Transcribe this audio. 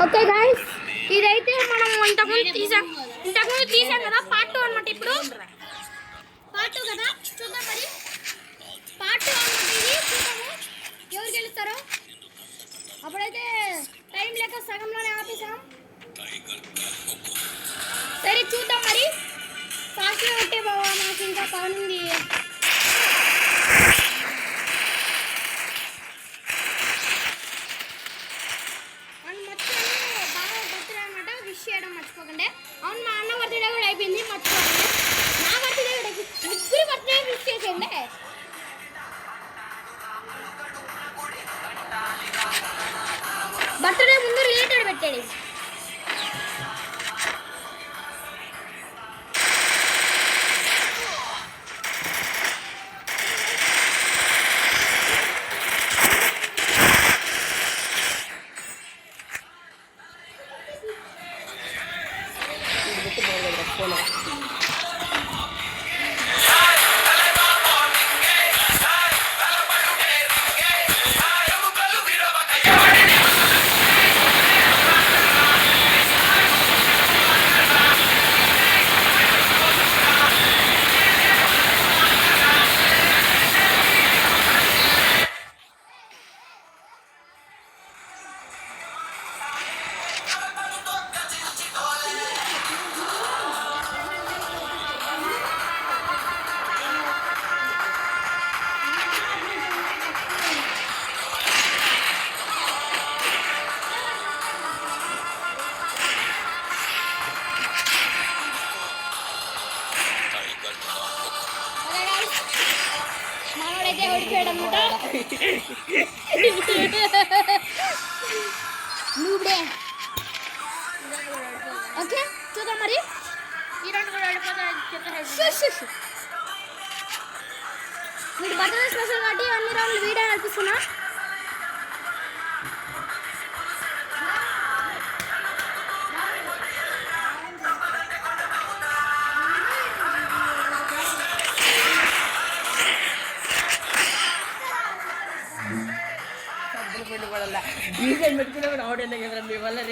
Okay guys, ఇదైతే మనం ఇంతకుముందు తీసాం కదా, పార్ట్ 2 అనమాట. ఇప్పుడు పార్ట్ 2 కదా, చూద్దాం మరి. పార్ట్ 2 అనమాట ఇది. చూద్దాము ఎవరు గెలుస్తారో. అప్పుడైతే టైం లేక సగంలోనే ఆపేసాం. సరే చూద్దాం మరి. ఫాస్ట్గా కొట్టే బావా, నాకు ఇంకా పని ఉంది. చేయడం మర్చిపోకండి. అవును, మా అన్న బర్త్డే కూడా అయిపోయింది, మర్చిపోకండి. నా బర్త్డే కూడా ముగ్గురు బర్త్డే విష్ చేసేయండి. బర్త్డే ముందు రిలేటెడ్ పెట్టాడు. ఓకే చూద్దాం మరి. ఈ రెండు కూడా మీరు బర్త్డే స్పెషల్ కాబట్టి అన్ని రౌండ్లు వీడియో కల్పిస్తున్నా. డీజల్ పెట్టుకునే ఆవిడ మీ వల్ల